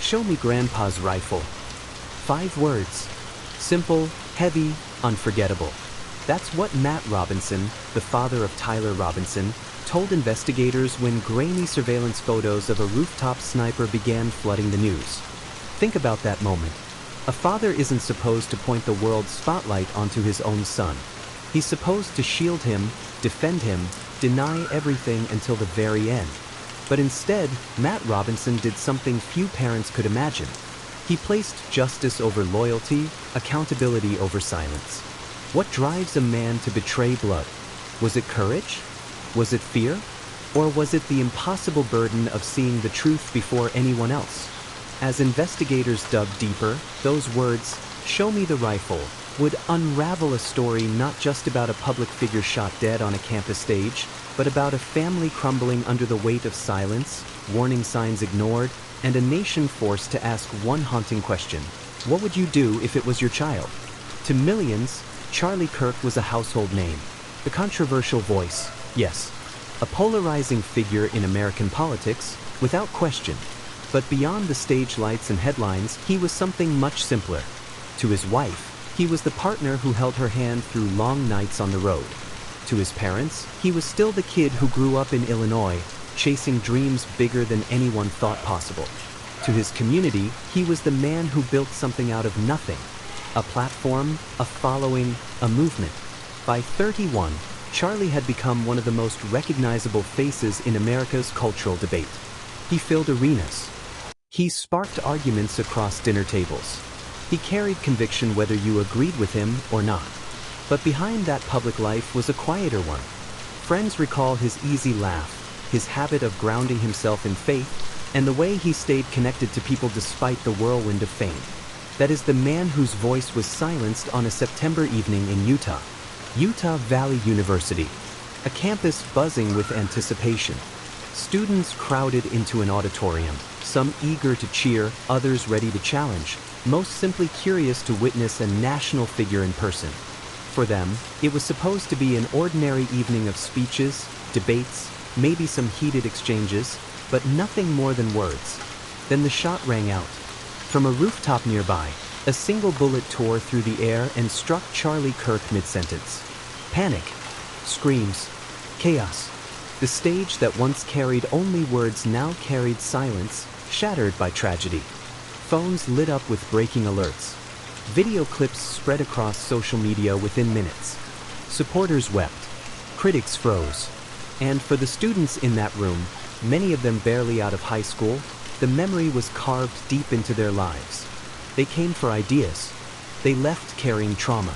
Show me Grandpa's rifle. 5 words. Simple, heavy, unforgettable. That's what Matt Robinson, the father of Tyler Robinson, told investigators when grainy surveillance photos of a rooftop sniper began flooding the news. Think about that moment. A father isn't supposed to point the world's spotlight onto his own son. He's supposed to shield him, defend him, deny everything until the very end. But instead, Matt Robinson did something few parents could imagine. He placed justice over loyalty, accountability over silence. What drives a man to betray blood? Was it courage? Was it fear? Or was it the impossible burden of seeing the truth before anyone else? As investigators dug deeper, those words, "Show me the rifle," would unravel a story not just about a public figure shot dead on a campus stage, but about a family crumbling under the weight of silence, warning signs ignored, and a nation forced to ask one haunting question: what would you do if it was your child? To millions, Charlie Kirk was a household name. A controversial voice, yes. A polarizing figure in American politics, without question. But beyond the stage lights and headlines, he was something much simpler. To his wife, he was the partner who held her hand through long nights on the road. To his parents, he was still the kid who grew up in Illinois, chasing dreams bigger than anyone thought possible. To his community, he was the man who built something out of nothing. A platform, a following, a movement. By 31, Charlie had become one of the most recognizable faces in America's cultural debate. He filled arenas. He sparked arguments across dinner tables. He carried conviction whether you agreed with him or not. But behind that public life was a quieter one. Friends recall his easy laugh, his habit of grounding himself in faith, and the way he stayed connected to people despite the whirlwind of fame. That is the man whose voice was silenced on a September evening in Utah. Utah Valley University, a campus buzzing with anticipation. Students crowded into an auditorium, some eager to cheer, others ready to challenge, most simply curious to witness a national figure in person. For them, it was supposed to be an ordinary evening of speeches, debates, maybe some heated exchanges, but nothing more than words. Then the shot rang out. From a rooftop nearby, a single bullet tore through the air and struck Charlie Kirk mid-sentence. Panic, screams, chaos. The stage that once carried only words now carried silence, shattered by tragedy. Phones lit up with breaking alerts. Video clips spread across social media within minutes. Supporters wept. Critics froze. And for the students in that room, many of them barely out of high school, the memory was carved deep into their lives. They came for ideas. They left carrying trauma.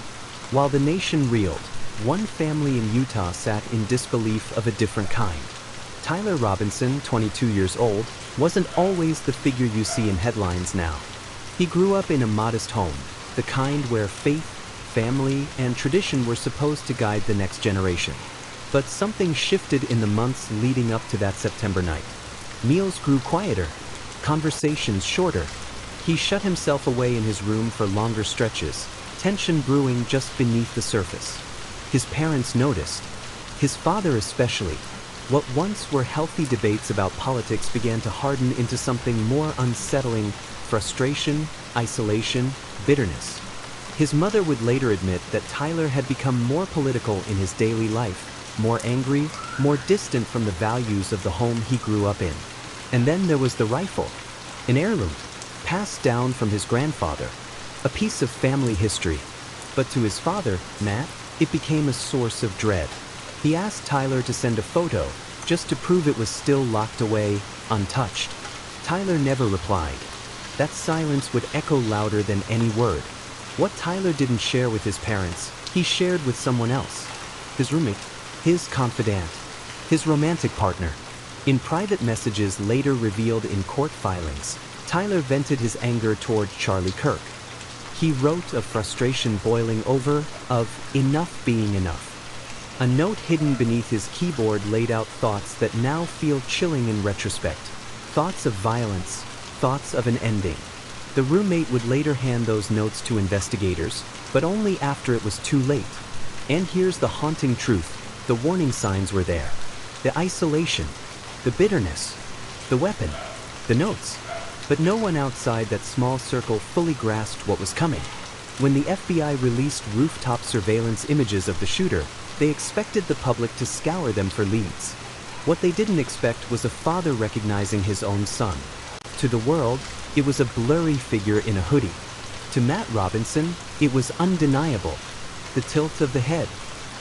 While the nation reeled, one family in Utah sat in disbelief of a different kind. Tyler Robinson, 22 years old, wasn't always the figure you see in headlines now. He grew up in a modest home, the kind where faith, family, and tradition were supposed to guide the next generation. But something shifted in the months leading up to that September night. Meals grew quieter, conversations shorter. He shut himself away in his room for longer stretches, tension brewing just beneath the surface. His parents noticed, his father especially. What once were healthy debates about politics began to harden into something more unsettling: frustration, isolation, bitterness. His mother would later admit that Tyler had become more political in his daily life, more angry, more distant from the values of the home he grew up in. And then there was the rifle, an heirloom, passed down from his grandfather, a piece of family history. But to his father, Matt, it became a source of dread. He asked Tyler to send a photo, just to prove it was still locked away, untouched. Tyler never replied. That silence would echo louder than any word. What Tyler didn't share with his parents, he shared with someone else. His roommate, his confidant, his romantic partner. In private messages later revealed in court filings, Tyler vented his anger toward Charlie Kirk. He wrote of frustration boiling over, of enough being enough. A note hidden beneath his keyboard laid out thoughts that now feel chilling in retrospect. Thoughts of violence, thoughts of an ending. The roommate would later hand those notes to investigators, but only after it was too late. And here's the haunting truth: the warning signs were there. The isolation, the bitterness, the weapon, the notes. But no one outside that small circle fully grasped what was coming. When the FBI released rooftop surveillance images of the shooter, they expected the public to scour them for leads. What they didn't expect was a father recognizing his own son. To the world, it was a blurry figure in a hoodie. To Matt Robinson, it was undeniable. The tilt of the head,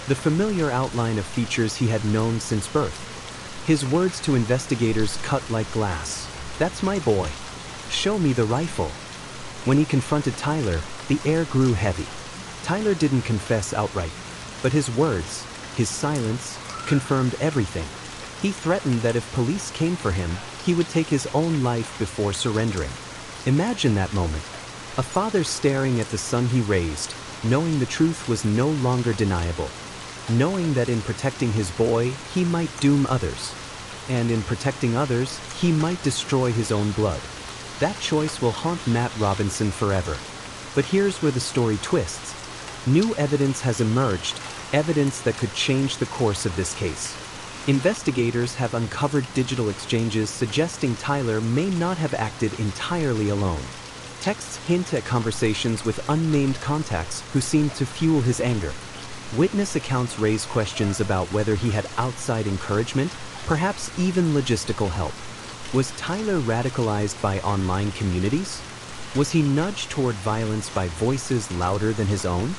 the familiar outline of features he had known since birth. His words to investigators cut like glass. "That's my boy. Show me the rifle." When he confronted Tyler, the air grew heavy. Tyler didn't confess outright, but his words, his silence, confirmed everything. He threatened that if police came for him, he would take his own life before surrendering. Imagine that moment. A father staring at the son he raised, knowing the truth was no longer deniable. Knowing that in protecting his boy, he might doom others. And in protecting others, he might destroy his own blood. That choice will haunt Matt Robinson forever. But here's where the story twists. New evidence has emerged, evidence that could change the course of this case. Investigators have uncovered digital exchanges suggesting Tyler may not have acted entirely alone. Texts hint at conversations with unnamed contacts who seemed to fuel his anger. Witness accounts raise questions about whether he had outside encouragement, perhaps even logistical help. Was Tyler radicalized by online communities? Was he nudged toward violence by voices louder than his own?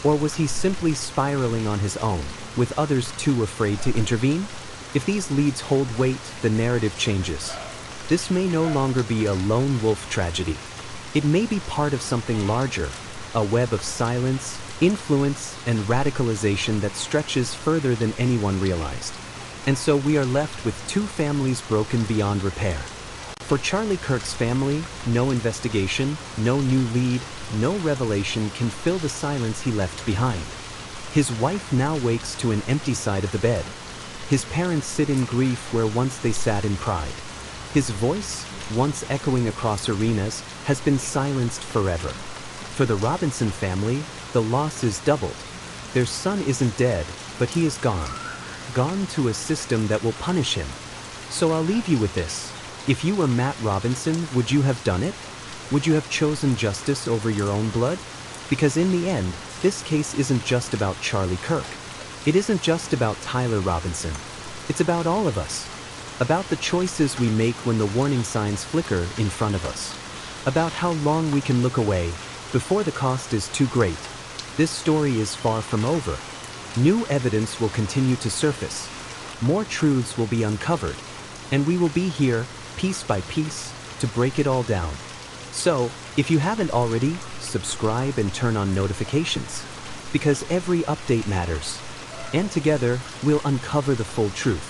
Or was he simply spiraling on his own, with others too afraid to intervene? If these leads hold weight, the narrative changes. This may no longer be a lone wolf tragedy. It may be part of something larger, a web of silence, influence, and radicalization that stretches further than anyone realized. And so we are left with two families broken beyond repair. For Charlie Kirk's family, no investigation, no new lead, no revelation can fill the silence he left behind. His wife now wakes to an empty side of the bed. His parents sit in grief where once they sat in pride. His voice, once echoing across arenas, has been silenced forever. For the Robinson family, the loss is doubled. Their son isn't dead, but he is gone. Gone to a system that will punish him. So I'll leave you with this. If you were Matt Robinson, would you have done it? Would you have chosen justice over your own blood? Because in the end, this case isn't just about Charlie Kirk. It isn't just about Tyler Robinson. It's about all of us. About the choices we make when the warning signs flicker in front of us. About how long we can look away before the cost is too great. This story is far from over. New evidence will continue to surface. More truths will be uncovered. And we will be here, piece by piece, to break it all down. So, if you haven't already, subscribe and turn on notifications. Because every update matters. And together, we'll uncover the full truth.